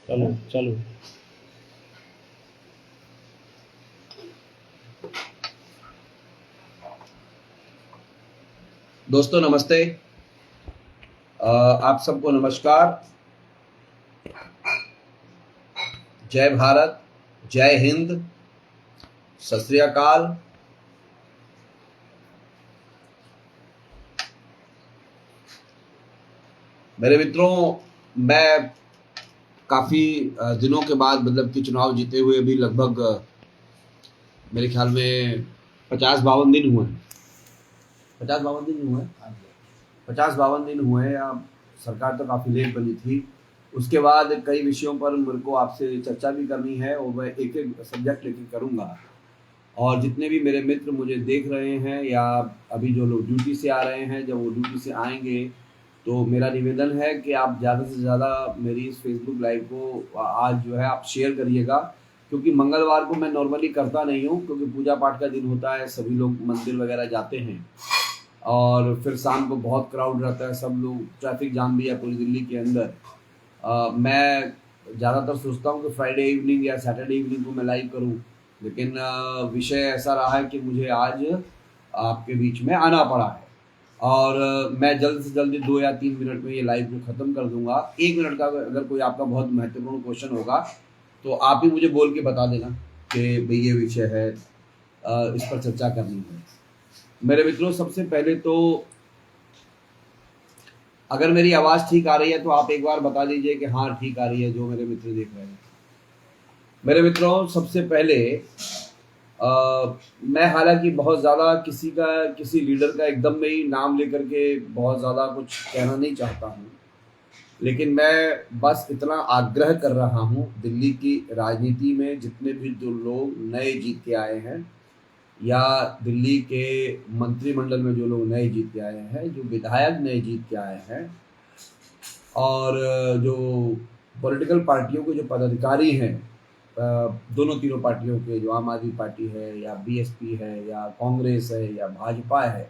चलो चलो। दोस्तों नमस्ते। आप सबको नमस्कार। जय भारत, जय हिंद, सत श्री अकाल। मेरे मित्रों, मैं काफ़ी दिनों के बाद मतलब कि चुनाव जीते हुए अभी लगभग मेरे ख्याल में 50-52 दिन हुए हैं। 50-52 दिन हुए हैं। 50-52 दिन हुए हैं। अब सरकार तो काफ़ी लेट बनी थी। उसके बाद कई विषयों पर मेरे को आपसे चर्चा भी करनी है और मैं एक एक सब्जेक्ट लेके करूँगा। और जितने भी मेरे मित्र मुझे देख रहे हैं या अभी जो लोग ड्यूटी से आ रहे हैं, जब वो ड्यूटी से आएंगे तो मेरा निवेदन है कि आप ज़्यादा से ज़्यादा मेरी इस फेसबुक लाइव को आज जो है आप शेयर करिएगा, क्योंकि मंगलवार को मैं नॉर्मली करता नहीं हूँ, क्योंकि पूजा पाठ का दिन होता है, सभी लोग मंदिर वगैरह जाते हैं और फिर शाम को बहुत क्राउड रहता है, सब लोग, ट्रैफिक जाम भी है पूरी दिल्ली के अंदर। मैं ज़्यादातर सोचता हूँ कि फ्राइडे इवनिंग या सैटरडे इवनिंग को मैं लाइव करूँ, लेकिन विषय ऐसा रहा है कि मुझे आज आपके बीच में आना पड़ा है। और मैं जल्द से जल्द 2 या 3 मिनट में ये लाइव को ख़त्म कर दूंगा। 1 मिनट का अगर कोई आपका बहुत महत्वपूर्ण क्वेश्चन होगा तो आप ही मुझे बोल के बता देना कि भाई ये विषय है, इस पर चर्चा करनी है। मेरे मित्रों, सबसे पहले तो अगर मेरी आवाज़ ठीक आ रही है तो आप एक बार बता दीजिए कि हाँ ठीक आ रही है, जो मेरे मित्र देख रहे हैं। मेरे मित्रों, सबसे पहले मैं हालांकि बहुत ज़्यादा किसी लीडर का एकदम में ही नाम लेकर के बहुत ज़्यादा कुछ कहना नहीं चाहता हूँ, लेकिन मैं बस इतना आग्रह कर रहा हूँ, दिल्ली की राजनीति में जितने भी जो लोग नए जीत के आए हैं या दिल्ली के मंत्रिमंडल में जो लोग नए जीत के आए हैं, जो विधायक नए जीत के आए हैं और जो पॉलिटिकल पार्टियों के जो पदाधिकारी हैं, दोनों तीनों पार्टियों के, जो आम आदमी पार्टी है या बीएसपी है या कांग्रेस है या भाजपा है,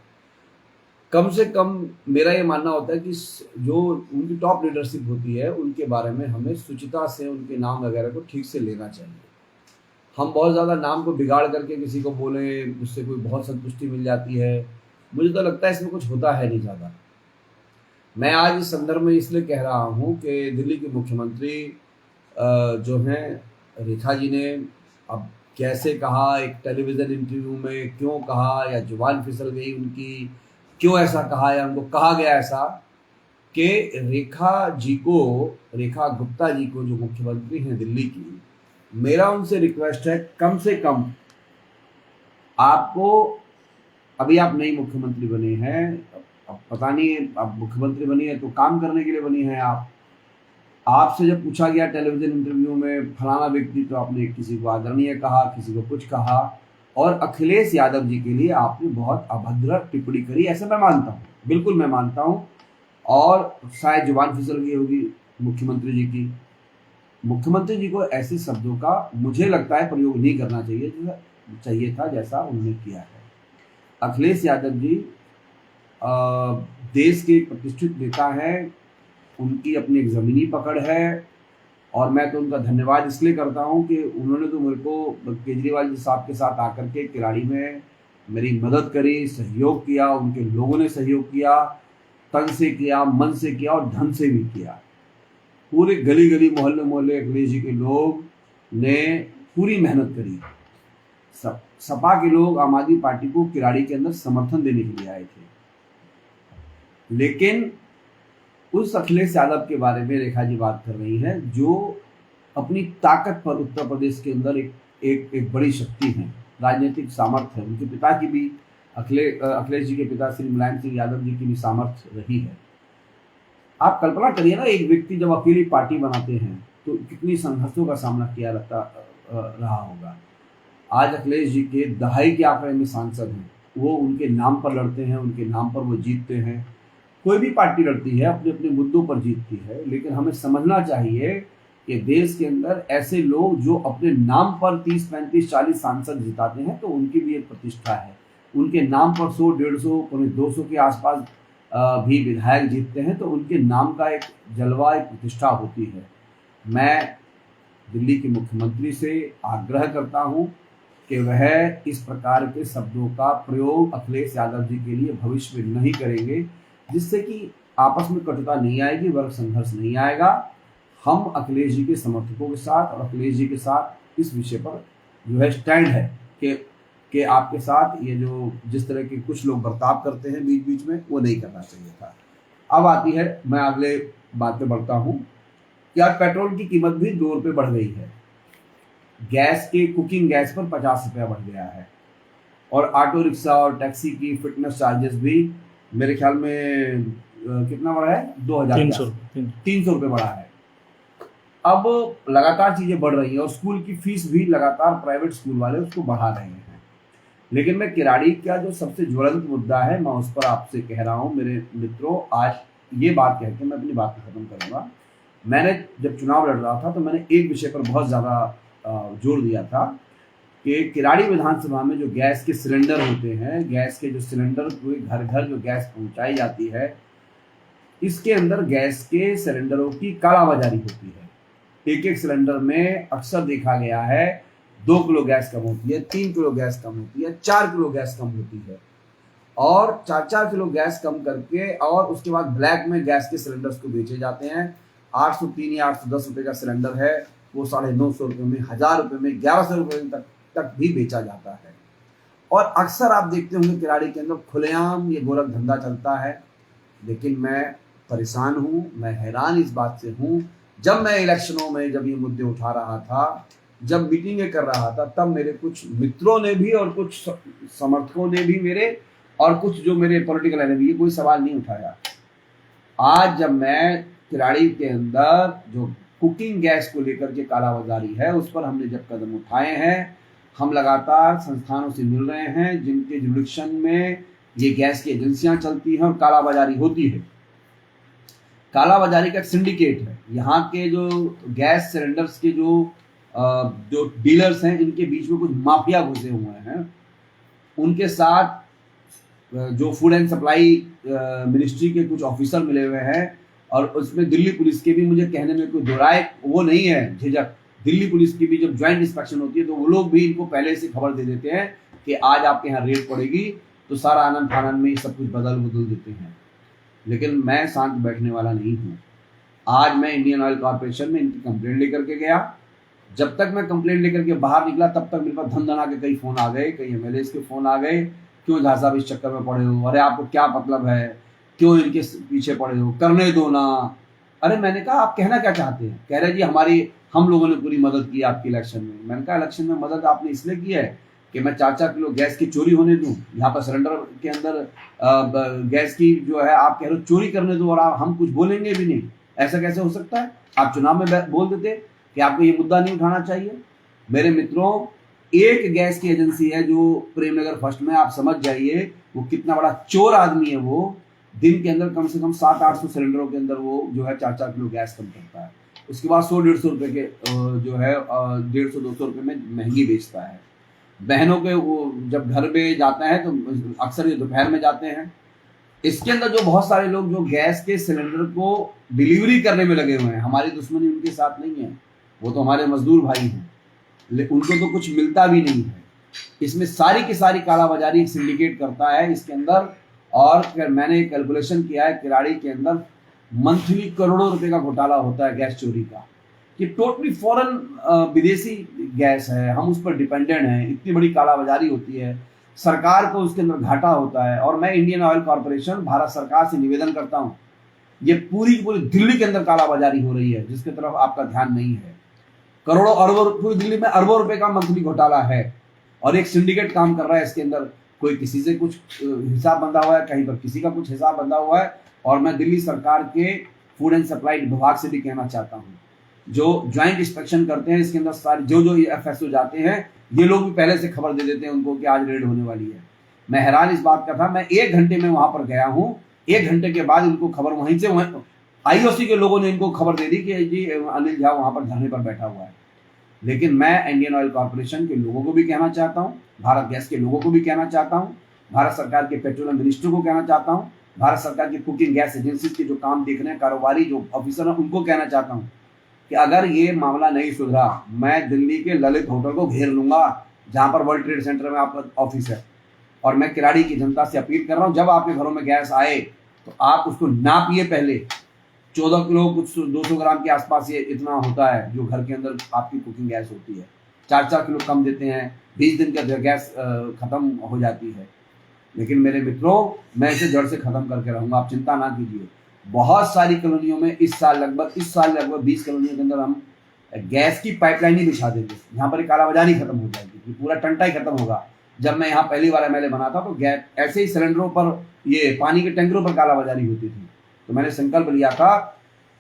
कम से कम मेरा ये मानना होता है कि जो उनकी टॉप लीडरशिप होती है उनके बारे में हमें सुचिता से उनके नाम वगैरह को ठीक से लेना चाहिए। हम बहुत ज़्यादा नाम को बिगाड़ करके किसी को बोलें, उससे कोई बहुत संतुष्टि मिल जाती है, मुझे तो लगता है इसमें कुछ होता है नहीं ज़्यादा। मैं आज इस संदर्भ में इसलिए कह रहा हूँ कि दिल्ली के मुख्यमंत्री जो हैं रेखा जी ने अब कैसे कहा, एक टेलीविज़न इंटरव्यू में क्यों कहा, या जुबान फिसल गई उनकी, क्यों ऐसा कहा या उनको कहा गया ऐसा कि रेखा गुप्ता जी को, जो मुख्यमंत्री हैं दिल्ली की, मेरा उनसे रिक्वेस्ट है कम से कम आपको, अभी आप नई मुख्यमंत्री बने हैं, अब पता नहीं आप मुख्यमंत्री बनी है तो काम करने के लिए बनी है आप। आपसे जब पूछा गया टेलीविजन इंटरव्यू में फलाना व्यक्ति, तो आपने किसी को आदरणीय कहा, किसी को कुछ कहा, और अखिलेश यादव जी के लिए आपने बहुत अभद्र टिप्पणी करी। ऐसा मैं मानता हूँ, बिल्कुल मैं मानता हूँ, और शायद जुबान फिसल गई होगी मुख्यमंत्री जी की। मुख्यमंत्री जी को ऐसे शब्दों का मुझे लगता है प्रयोग नहीं करना चाहिए था जैसा उन्होंने किया है। अखिलेश यादव जी देश के एक प्रतिष्ठित नेता हैं, उनकी अपनी एक ज़मीनी पकड़ है, और मैं तो उनका धन्यवाद इसलिए करता हूँ कि उन्होंने तो मेरे को केजरीवाल जी साहब के साथ आकर के किराड़ी में मेरी मदद करी, सहयोग किया, उनके लोगों ने सहयोग किया, तन से किया, मन से किया और धन से भी किया। पूरे गली गली मोहल्ले मोहल्ले अखिलेश जी के लोग ने पूरी मेहनत करी। सपा के लोग आम आदमी पार्टी को किराड़ी के अंदर समर्थन देने के लिए आए थे, लेकिन उस अखिलेश यादव के बारे में रेखा जी बात कर रही हैं, जो अपनी ताकत पर उत्तर प्रदेश के अंदर एक बड़ी शक्ति है, राजनीतिक सामर्थ्य है। उनके पिता की भी, अखिलेश जी के पिता श्री मुलायम सिंह यादव जी की भी सामर्थ्य रही है। आप कल्पना करिए ना, एक व्यक्ति जब अकेली पार्टी बनाते हैं तो कितनी संघर्षों का सामना किया रहा होगा। आज अखिलेश जी के दहाई के आंकड़े में सांसद हैं, वो उनके नाम पर लड़ते हैं, उनके नाम पर वो जीतते हैं। कोई भी पार्टी लड़ती है अपने अपने मुद्दों पर जीतती है, लेकिन हमें समझना चाहिए कि देश के अंदर ऐसे लोग जो अपने नाम पर 30, 35, 40 सांसद जिताते हैं, तो उनकी भी एक प्रतिष्ठा है। उनके नाम पर 100, 150, पौने 200 के आसपास भी विधायक जीतते हैं, तो उनके नाम का एक जलवा, एक प्रतिष्ठा होती है। मैं दिल्ली के मुख्यमंत्री से आग्रह करता हूं कि वह इस प्रकार के शब्दों का प्रयोग अखिलेश यादव जी के लिए भविष्य में नहीं करेंगे, जिससे कि आपस में कटुता नहीं आएगी, वर्ग संघर्ष नहीं आएगा। हम अखिलेश जी के समर्थकों के साथ और अखिलेश जी के साथ इस विषय पर जो है स्टैंड है कि आपके साथ ये जो जिस तरह के कुछ लोग बर्ताव करते हैं बीच बीच में, वो नहीं करना चाहिए था। अब आती है, मैं अगले बात पे बढ़ता हूँ कि आज पेट्रोल की कीमत भी 2 रुपये बढ़ गई है। गैस के कुकिंग गैस पर 50 रुपया बढ़ गया है और ऑटो रिक्शा और टैक्सी की फिटनेस चार्जेस भी मेरे ख्याल में कितना बढ़ा है, 300 रुपये बढ़ा है। अब लगातार चीजें बढ़ रही हैं और स्कूल की फीस भी लगातार प्राइवेट स्कूल वाले उसको बढ़ा रहे हैं। लेकिन मैं किराड़ी का जो सबसे ज्वलंत मुद्दा है, मैं उस पर आपसे कह रहा हूं मेरे मित्रों। आज ये बात कह के मैं अपनी बात को खत्म करूंगा। मैंने जब चुनाव लड़ रहा था तो मैंने एक विषय पर बहुत ज़्यादा जोर दिया था कि किराड़ी विधानसभा में जो गैस के सिलेंडर होते हैं, गैस के जो सिलेंडर पूरे घर घर जो गैस पहुंचाई जाती है, इसके अंदर गैस के सिलेंडरों की कालाबाजारी होती है। एक एक सिलेंडर में अक्सर देखा गया है 2 किलो गैस कम होती है, 3 किलो गैस कम होती है, 4 किलो गैस कम होती है और 4-4 किलो गैस कम करके और उसके बाद ब्लैक में गैस के सिलेंडर्स को बेचे जाते हैं। 803 या 810 रुपये का सिलेंडर है, वो 950 रुपये में, 1000 रुपये में, 1100 रुपये तक भी बेचा जाता है। और अक्सर आप देखते होंगे किराड़ी के अंदर खुलेआम ये गोरख धंधा चलता है। लेकिन मैं परेशान हूँ, मैं हैरान इस बात से हूँ। जब मैं इलेक्शनों में जब ये मुद्दे उठा रहा था, जब मीटिंगें कर रहा था, तब मेरे कुछ मित्रों ने भी और कुछ समर्थकों ने भी मेरे और कुछ जो मेरे पॉलिटिकल एनिमी, कोई सवाल नहीं उठाया। आज जब मैं किराड़ी के अंदर जो कुकिंग गैस को लेकर के कालाबाजारी है, उस पर हमने जब कदम उठाए हैं, हम लगातार संस्थानों से मिल रहे हैं जिनके जुरिडिक्शन में ये गैस की एजेंसियां चलती हैं और कालाबाजारी होती है। कालाबाजारी का एक सिंडिकेट है। यहाँ के जो गैस सिलेंडर्स के जो डीलर्स हैं, इनके बीच में कुछ माफिया घुसे हुए हैं। उनके साथ जो फूड एंड सप्लाई मिनिस्ट्री के कुछ ऑफिसर मिले हुए हैं और उसमें दिल्ली पुलिस के भी, मुझे कहने में कोई दो राय वो नहीं है, झिझक। दिल्ली पुलिस की भी जब ज्वाइंट इंस्पेक्शन होती है तो वो लोग भी इनको पहले से खबर दे देते हैं कि आज आपके यहाँ रेड पड़ेगी, तो सारा आनंद फानंद में सब कुछ बदल देते हैं। लेकिन मैं शांत बैठने वाला नहीं हूँ। आज मैं इंडियन ऑयल कॉर्पोरेशन में इनकी कंप्लेंट लेकर के गया। जब तक मैं कंप्लेंट लेकर के बाहर निकला, तब तक मेरे पास धन के कई फ़ोन आ गए, कई एमएलएस के फ़ोन आ गए, क्यों झा साहब इस चक्कर में पड़े हो, अरे आपको क्या मतलब है, क्यों इनके पीछे पड़े हो, करने दो ना। अरे मैंने कहा आप कहना क्या चाहते हैं? कह रहे जी हम लोगों ने पूरी मदद की आपकी इलेक्शन में। मैंने कहा इलेक्शन में मदद आपने इसलिए की है कि मैं 4-4 किलो गैस की चोरी होने दूं? यहाँ पर सिलेंडर के अंदर गैस की जो है आप कह रहे हो चोरी करने दो और हम कुछ बोलेंगे भी नहीं? ऐसा कैसे हो सकता है? आप चुनाव में बोल देते कि आपको ये मुद्दा नहीं उठाना चाहिए। मेरे मित्रों, एक गैस की एजेंसी है जो प्रेमनगर फर्स्ट में, आप समझ जाइए वो कितना बड़ा चोर आदमी है। वो दिन के अंदर कम से कम 700-800 सिलेंडरों के अंदर वो जो है 4-4 किलो गैस कम करता है। उसके बाद 100-150 रुपये के जो है 150-200 रुपये में महंगी बेचता है। बहनों के वो जब घर में जाते हैं तो अक्सर ये दोपहर में जाते हैं। इसके अंदर जो बहुत सारे लोग जो गैस के सिलेंडर को डिलीवरी करने में लगे हुए हैं, हमारी दुश्मनी उनके साथ नहीं है, वो तो हमारे मजदूर भाई हैं, उनको तो कुछ मिलता भी नहीं है। इसमें सारी की सारी कालाबाजारी एक सिंडिकेट करता है इसके अंदर। और मैंने एक कैलकुलेशन किया है, किराड़ी के अंदर मंथली करोड़ों रुपए का घोटाला होता है गैस चोरी का। कि टोटली फॉरेन विदेशी गैस है, हम उस पर डिपेंडेंट हैं, इतनी बड़ी कालाबाजारी होती है, सरकार को उसके अंदर घाटा होता है। और मैं इंडियन ऑयल कॉर्पोरेशन, भारत सरकार से निवेदन करता हूँ, ये पूरी दिल्ली के अंदर कालाबाजारी हो रही है जिसकी तरफ आपका ध्यान नहीं है। करोड़ों अरबों, पूरी दिल्ली में अरबों रुपए का मंथली घोटाला है और एक सिंडिकेट काम कर रहा है इसके अंदर। कोई किसी से कुछ हिसाब बंधा हुआ है, कहीं पर किसी का कुछ हिसाब बंधा हुआ है। और मैं दिल्ली सरकार के फूड एंड सप्लाई विभाग से भी कहना चाहता हूँ, जो ज्वाइंट इंस्पेक्शन करते हैं इसके अंदर सारे जो एफएसओ जाते हैं, ये लोग भी पहले से खबर दे देते हैं उनको कि आज रेड होने वाली है। मैं हैरान इस बात का था। मैं 1 घंटे में वहां पर गया हूँ, 1 घंटे के बाद इनको खबर वहीं से आईओसी के लोगों ने इनको खबर दे दी कि जी अनिल झा वहां पर धरने पर बैठा हुआ है। लेकिन मैं इंडियन ऑयल कॉर्पोरेशन के लोगों को भी कहना चाहता हूँ, भारत गैस के लोगों को भी कहना चाहता हूँ, भारत सरकार के पेट्रोलियम मिनिस्टर को कहना चाहता हूँ, भारत सरकार की कुकिंग गैस एजेंसी के जो काम देख रहे हैं कारोबारी जो ऑफिसर हैं, उनको कहना चाहता हूँ कि अगर ये मामला नहीं सुधरा, मैं दिल्ली के ललित होटल को घेर लूंगा जहां पर वर्ल्ड ट्रेड सेंटर में आपका ऑफिस है। और मैं किराड़ी की जनता से अपील कर रहा हूं, जब आपके घरों में गैस आए तो आप उसको नापिए। पहले 14 किलो कुछ 200 ग्राम के आसपास ये इतना होता है जो घर के अंदर आपकी कुकिंग गैस होती है। 4-4 किलो कम देते हैं, 20 दिन का गैस खत्म हो जाती है। लेकिन मेरे मित्रों, मैं इसे जड़ से खत्म करके रहूंगा, आप चिंता ना कीजिए। बहुत सारी कॉलोनियों में इस साल लगभग 20 कॉलोनियों के अंदर हम गैस की पाइपलाइन ही बिछा देंगे। यहाँ पर कालाबाजारी खत्म हो जाएगी, पूरा टंटा ही खत्म होगा। जब मैं यहाँ पहली बार एमएलए बना था तो गैस ऐसे ही सिलेंडरों पर, ये पानी के टैंकरों पर कालाबाजारी होती थी। तो मैंने संकल्प लिया था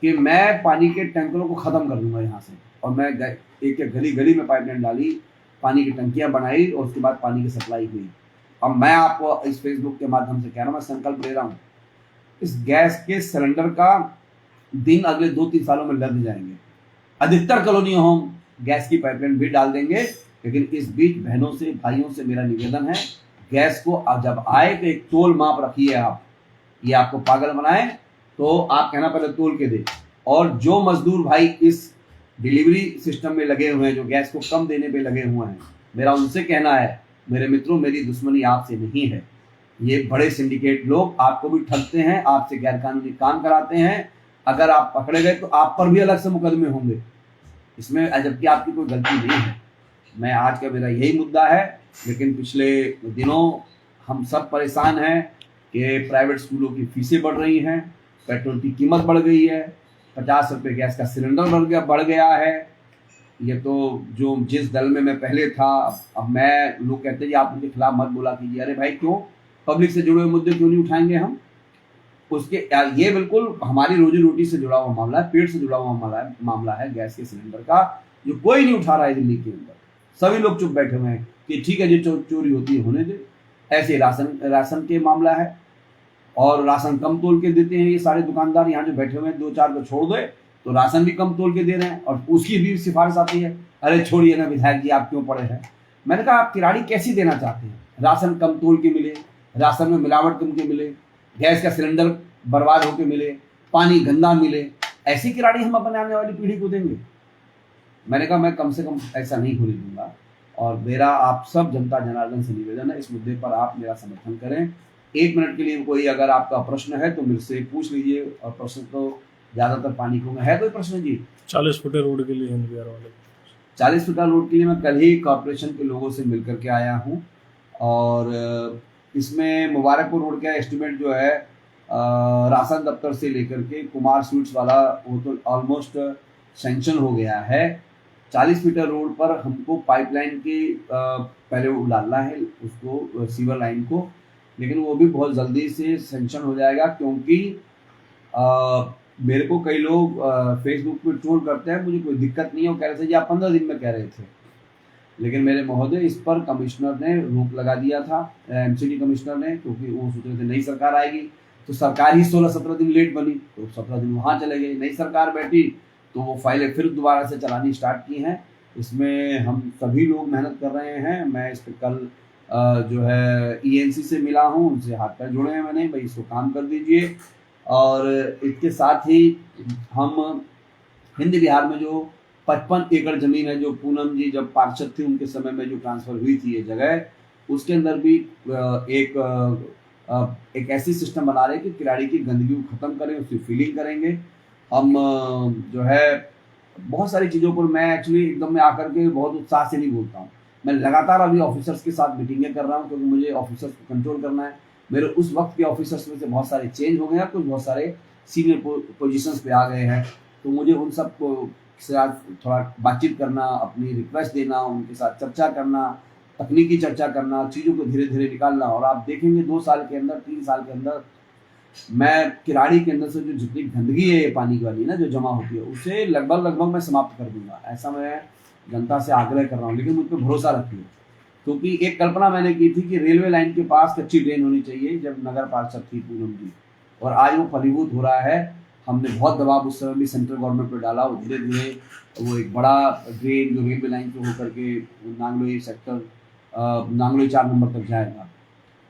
कि मैं पानी के टैंकरों को खत्म कर दूंगा यहाँ से। और मैं एक गली गली में पाइपलाइन डाली, पानी की टंकियां बनाई और उसके बाद पानी की सप्लाई हुई। अब मैं आपको इस फेसबुक के माध्यम से कह रहा हूँ, मैं संकल्प ले रहा हूँ, इस गैस के सिलेंडर का दिन अगले 2-3 सालों में लग जाएंगे। अधिकतर कॉलोनियों हम गैस की पाइपलाइन भी डाल देंगे। लेकिन इस बीच बहनों से, भाइयों से मेरा निवेदन है, गैस को जब आए तो एक तोल माप रखिए। आप ये आपको पागल बनाए तो आप कहना पहले तोल के दे। और जो मजदूर भाई इस डिलीवरी सिस्टम में लगे हुए हैं, जो गैस को कम देने पे लगे हुए हैं, मेरा उनसे कहना है, मेरे मित्रों, मेरी दुश्मनी आपसे नहीं है। ये बड़े सिंडिकेट लोग आपको भी ठगते हैं, आपसे गैरकानूनी काम कराते हैं। अगर आप पकड़े गए तो आप पर भी अलग से मुकदमे होंगे इसमें, जबकि आपकी कोई गलती नहीं है। मैं आज का मेरा यही मुद्दा है। लेकिन पिछले दिनों हम सब परेशान हैं कि प्राइवेट स्कूलों की फीसें बढ़ रही हैं, पेट्रोल की कीमत बढ़ गई है, 50 रुपये गैस का सिलेंडर बढ़ गया है। ये तो जो जिस दल में मैं पहले था, अब मैं, लोग कहते हैं आप उनके खिलाफ मत बोला कीजिए। अरे भाई क्यों, पब्लिक से जुड़े हुए मुद्दे क्यों नहीं उठाएंगे हम? उसके ये बिल्कुल हमारी रोजी रोटी से जुड़ा हुआ मामला है, पेट से जुड़ा हुआ मामला है गैस के सिलेंडर का, जो कोई नहीं उठा रहा है दिल्ली के अंदर। सभी लोग चुप बैठे हुए हैं कि ठीक है, जो चोरी होती है होने दे। ऐसे राशन के मामला है, और राशन कम तोल के देते हैं ये सारे दुकानदार यहाँ जो बैठे हुए हैं। 2-4 को छोड़ दे तो राशन भी कम तोल के दे रहे हैं, और उसकी भी सिफारिश आती है, अरे छोड़िए ना विधायक जी, आप क्यों पड़े हैं। मैंने कहा आप किराड़ी कैसी देना चाहते हैं? राशन कम तोल के मिले, राशन में मिलावट कम के मिले, गैस का सिलेंडर बर्बाद होके मिले, पानी गंदा मिले, ऐसी किराड़ी हम अपने आने वाली पीढ़ी को देंगे? मैंने कहा मैं कम से कम ऐसा नहीं होने दूंगा। और मेरा आप सब जनता जनार्दन से निवेदन है, इस मुद्दे पर आप मेरा समर्थन करें। 1 मिनट के लिए कोई अगर आपका प्रश्न है तो मुझसे पूछ लीजिए। और प्रश्न तो ज़्यादातर पानी को है। कोई प्रश्न जी? 40 फुटे रोड के लिए NBR वाले 40 फुटा रोड के लिए मैं कल ही कॉर्पोरेशन के लोगों से मिल करके आया हूँ। और इसमें मुबारकपुर रोड का एस्टिमेट जो है राशन दफ्तर से लेकर के कुमार स्वीट्स वाला, वो तो ऑलमोस्ट सेंक्शन हो गया है। 40 मीटर रोड पर हमको पाइपलाइन की पहले वो डालना है, उसको सीवर लाइन को, लेकिन वो भी बहुत जल्दी से सेंक्शन हो जाएगा। क्योंकि मेरे को कई लोग फेसबुक पे ट्रोल करते हैं, मुझे कोई दिक्कत नहीं है, वो कह रहे थे जी आप 15 दिन में कह रहे थे। लेकिन मेरे महोदय, इस पर कमिश्नर ने रोक लगा दिया था, MCD कमिश्नर ने, क्योंकि वो सोच रहे थे नई सरकार आएगी तो सरकार ही 16-17 दिन लेट बनी, तो 17 दिन वहाँ चले गए। नई सरकार बैठी तो वो फाइलें फिर दोबारा से चलानी स्टार्ट की हैं। इसमें हम सभी लोग मेहनत कर रहे हैं। मैं इस पर कल जो है ENC से मिला हूँ, उनसे हाथ पैर जोड़े हैं मैंने, भाई इसको काम कर दीजिए। और इसके साथ ही हम हिंद बिहार में जो 55 एकड़ जमीन है, जो पूनम जी जब पार्षद थे उनके समय में जो ट्रांसफर हुई थी ये जगह, उसके अंदर भी एक ऐसी सिस्टम बना रहे हैं कि किराड़ी की गंदगी को खत्म करें, उसकी फीलिंग करेंगे हम। जो है बहुत सारी चीज़ों पर मैं एक्चुअली एकदम में आकर के बहुत उत्साह से नहीं बोलता हूँ। मैं लगातार अभी ऑफिसर्स के साथ मीटिंगें कर रहा हूँ, क्योंकि मुझे ऑफिसर्स को कंट्रोल करना है। मेरे उस वक्त के ऑफिसर्स में से बहुत सारे चेंज हो गए हैं, कुछ बहुत सारे सीनियर पोजीशंस पे आ गए हैं। तो मुझे उन सब को साथ थोड़ा बातचीत करना, अपनी रिक्वेस्ट देना, उनके साथ चर्चा करना, तकनीकी चर्चा करना, चीज़ों को धीरे धीरे निकालना। और आप देखेंगे 2 साल के अंदर, 3 साल के अंदर, मैं किराड़ी के अंदर से जो जितनी गंदगी है पानी वाली ना जो जमा होती है, उसे लगभग मैं समाप्त कर दूंगा। ऐसा मैं जनता से आग्रह कर रहा हूँ। लेकिन मुझ पर भरोसा रखिए, क्योंकि एक कल्पना मैंने की थी कि रेलवे लाइन के पास कच्ची ड्रेन होनी चाहिए जब नगर पार्षद थी पूनम जी, और आज वो फलीभूत हो रहा है। हमने बहुत दबाव उस समय भी सेंट्रल गवर्नमेंट पर डाला, वो धीरे धीरे वो एक बड़ा ड्रेन जो रेलवे लाइन से होकर के नांगलोई सेक्टर, नांगलोई 4 नंबर तक जाएगा।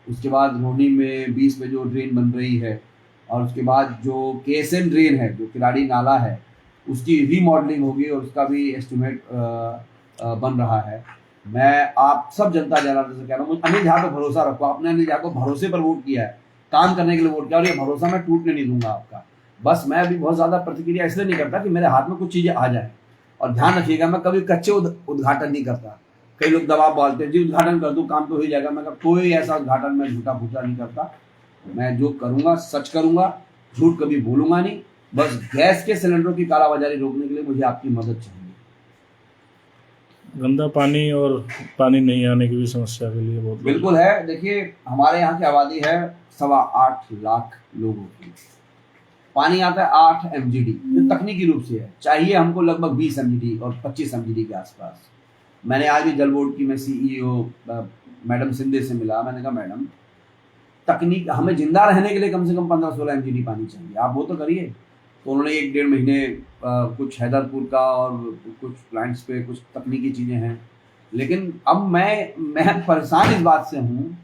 उसके बाद रोहनी में 20 में जो ड्रेन बन रही है, और उसके बाद जो KSM ड्रेन है, जो किराड़ी नाला है, उसकी रीमॉडलिंग होगी और उसका भी एस्टिमेट बन रहा है। मैं आप सब जनता जनार्दन से कह रहा हूँ, अनिल झा पे भरोसा रखो। आपने अनिल झा को भरोसे पर वोट किया है, काम करने के लिए वोट किया, और ये भरोसा मैं टूटने नहीं दूंगा आपका। बस मैं अभी बहुत ज़्यादा प्रतिक्रिया इसलिए नहीं करता कि मेरे हाथ में कुछ चीज़ें आ जाए। और ध्यान रखिएगा, मैं कभी कच्चे उद्घाटन नहीं करता। कई लोग दबाव डालते हैं, जी उद्घाटन कर दूँ काम तो हो ही जाएगा। मैं कोई ऐसा उद्घाटन मैं झूठा फूटा नहीं करता। मैं जो करूँगा सच करूँगा, झूठ कभी बोलूँगा नहीं। बस गैस के सिलेंडरों की कालाबाजारी रोकने के लिए मुझे आपकी मदद चाहिए। गंदा पानी और पानी नहीं आने की भी समस्या के लिए बहुत बिल्कुल है। देखिए, हमारे यहाँ की आबादी है 8.25 लाख लोगों की। पानी आता है 8 MGD, जो तकनीकी रूप से है। चाहिए हमको लगभग 20 MGD और 25 MGD के आसपास। मैंने आज भी जल बोर्ड की मैं CEO मैडम सिंधे से मिला। मैंने कहा मैडम, तकनीक हमें जिंदा रहने के लिए कम से कम 15-16 MGD पानी चाहिए, आप वो तो करिए। तो उन्होंने 1-1.5 महीने कुछ हैदरपुर का और कुछ प्लांट्स पे कुछ तकनीकी चीज़ें हैं। लेकिन अब मैं परेशान इस बात से हूँ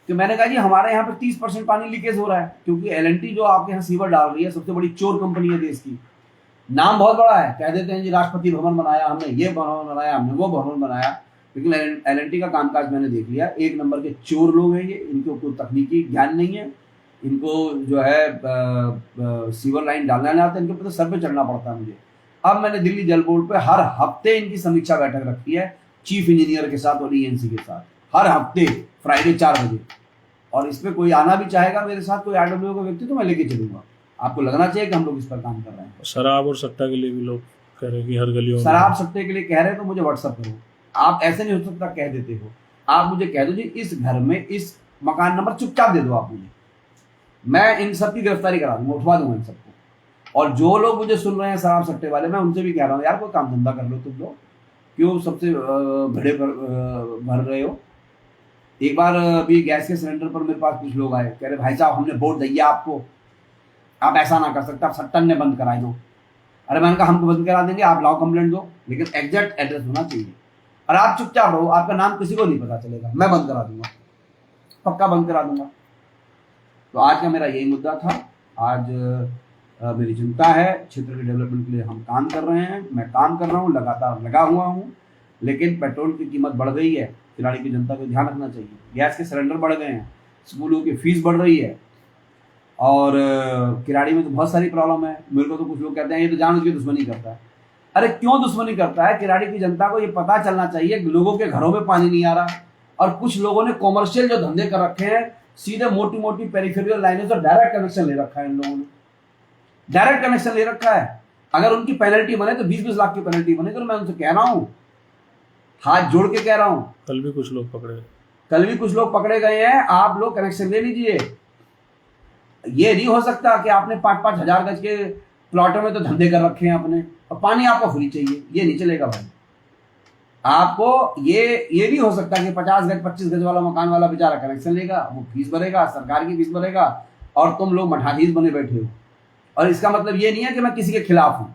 कि मैंने कहा जी हमारे यहाँ पे 30% पानी लीकेज हो रहा है, क्योंकि L&T जो आपके यहाँ सीवर डाल रही है सबसे बड़ी चोर कंपनी है देश की। नाम बहुत बड़ा है, कह देते हैं जी राष्ट्रपति भवन बनाया हमने, ये भवन बनाया हमने, वो भवन बनाया। लेकिन L&T का कामकाज मैंने देख लिया, 1 नंबर के चोर लोग हैं ये। इनको कोई तकनीकी ज्ञान नहीं है, इनको जो है सीवर लाइन डालना नहीं आता, इनके ऊपर तो सर पे चढ़ना पड़ता है मुझे। अब मैंने दिल्ली जल बोर्ड पे हर हफ्ते इनकी समीक्षा बैठक रखी है, चीफ इंजीनियर के साथ और ENC के साथ, हर हफ्ते फ्राइडे 4 बजे। और इसमें कोई आना भी चाहेगा मेरे साथ, कोई RWO का व्यक्ति, तो मैं लेके चलूंगा। आपको लगना चाहिए कि हम लोग इस पर काम कर रहे हैं। शराब और सट्टा के लिए भी लोग कह रहे हैं कि हर गलियों में शराब सट्टे के लिए कह रहे हैं तो मुझे व्हाट्सअप करो। आप ऐसे नहीं हो सकता कह देते हो, आप मुझे कह दो जी इस घर में इस मकान नंबर, चुपचाप दे दो आप मुझे, मैं इन सब की गिरफ्तारी करा दूंगा, उठवा दूंगा इन सबको। और जो लोग मुझे सुन रहे हैं शराब सट्टे वाले, मैं उनसे भी कह रहा हूँ यार कोई काम धंधा कर लो तुम लोग, क्यों सबसे भरे भर रहे हो। एक बार अभी गैस के सिलेंडर पर मेरे पास कुछ लोग आए, कह रहे भाई साहब हमने वोट दिया आपको, आप ऐसा ना कर सकते, आप सट्टन ने बंद कराए दो। अरे मैंने कहा हमको बंद करा देंगे, आप लाओ कंप्लेंट दो, लेकिन एग्जैक्ट एड्रेस होना चाहिए। और आप चुपचाप रहो, आपका नाम किसी को नहीं पता चलेगा, मैं बंद करा दूंगा, पक्का बंद करा दूंगा। तो आज का मेरा यही मुद्दा था। आज मेरी चिंता है, क्षेत्र के डेवलपमेंट के लिए हम काम कर रहे हैं, मैं काम कर रहा हूँ, लगातार लगा हुआ हूँ। लेकिन पेट्रोल की कीमत बढ़ गई है, खिलाड़ी की जनता को ध्यान रखना चाहिए। गैस के सिलेंडर बढ़ गए हैं, स्कूलों की फीस बढ़ रही है, और किराड़ी में तो बहुत सारी प्रॉब्लम है। मेरे को तो कुछ लोग कहते हैं ये तो जानबूझ के दुश्मनी करता है। अरे क्यों दुश्मनी करता है? किराड़ी की जनता को ये पता चलना चाहिए लोगों के घरों में पानी नहीं आ रहा, और कुछ लोगों ने कॉमर्शियल जो धंधे कर रखे हैं, सीधे मोटी मोटी पेरिफेरल लाइनों से डायरेक्ट कनेक्शन ले रखा है। इन लोगों ने डायरेक्ट कनेक्शन ले रखा है। अगर उनकी पेनल्टी बने तो 20-20 लाख की पेनल्टी बने। तो मैं उनसे कह रहा हूँ, हाथ जोड़ के कह रहा हूँ, कल भी कुछ लोग पकड़े गए हैं, आप लोग कनेक्शन ले लीजिए। ये नहीं हो सकता कि आपने 5-5 हजार गज के प्लॉटों में तो धंधे कर रखे हैं अपने, और पानी आपको फ्री चाहिए, ये नहीं चलेगा भाई। आपको ये नहीं हो सकता कि 50 गज 25 गज वाला मकान वाला बेचारा कनेक्शन लेगा, वो फीस भरेगा, सरकार की फीस भरेगा, और तुम लोग मठाधीश बने बैठे हो। और इसका मतलब ये नहीं है कि मैं किसी के खिलाफ हूं।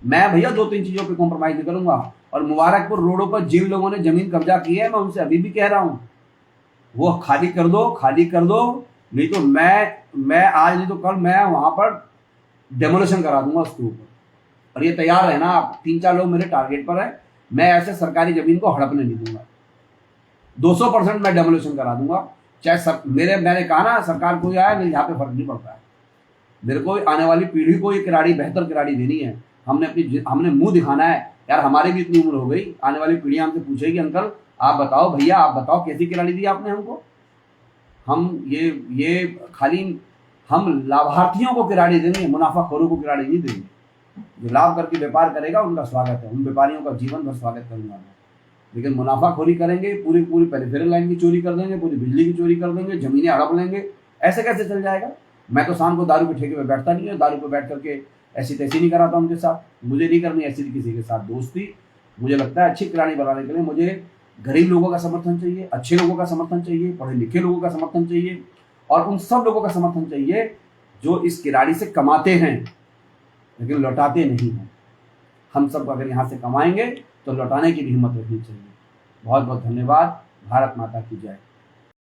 मैं भैया 2-3 चीजों पे कॉम्प्रोमाइज नहीं करूंगा। और मुबारकपुर रोडों पर जिन लोगों ने जमीन कब्जा की है, मैं उनसे अभी भी कह रहा हूं वो खाली कर दो, नहीं तो मैं आज नहीं तो कल मैं वहां पर डेमोलेशन करा दूंगा उसके ऊपर। और ये तैयार है ना आप, 3-4 लोग मेरे टारगेट पर है। मैं ऐसे सरकारी जमीन को हड़पने नहीं दूंगा, 200% मैं डेमोलेशन करा दूंगा। चाहे मैंने कहा ना, सरकार कोई आया मेरे यहाँ पे फर्क नहीं पड़ता है। मेरे को आने वाली पीढ़ी को ये किराड़ी, बेहतर किराड़ी देनी है। हमने मुंह दिखाना है यार, हमारी भी इतनी उम्र हो गई, आने वाली पीढ़ी हमसे पूछेगी अंकल आप बताओ, भैया आप बताओ कैसी किराड़ी दी आपने हमको। हम ये खाली हम लाभार्थियों को किराड़ी देंगे, मुनाफाखोरों को किराड़ी नहीं देंगे। जो लाभ करके व्यापार करेगा उनका स्वागत है, उन व्यापारियों का जीवन भर स्वागत करूंगा मैं। लेकिन मुनाफाखोरी करेंगे, पूरी पेरिफेरल लाइन की चोरी कर देंगे, पूरी बिजली की चोरी कर देंगे, जमीनें हड़प लेंगे, ऐसे कैसे चल जाएगा? मैं तो शाम को दारू के ठेके पे बैठता नहीं है, दारू पे बैठ करके ऐसी तैसी नहीं कराता उनके साथ। मुझे नहीं करनी ऐसी किसी के साथ दोस्ती। मुझे लगता है अच्छी किराड़ी बनाने के लिए मुझे गरीब लोगों का समर्थन चाहिए, अच्छे लोगों का समर्थन चाहिए, पढ़े लिखे लोगों का समर्थन चाहिए, और उन सब लोगों का समर्थन चाहिए जो इस किराड़ी से कमाते हैं लेकिन लौटाते नहीं हैं। हम सब अगर यहाँ से कमाएंगे तो लौटाने की भी हिम्मत रखनी चाहिए। बहुत बहुत धन्यवाद। भारत माता की जय।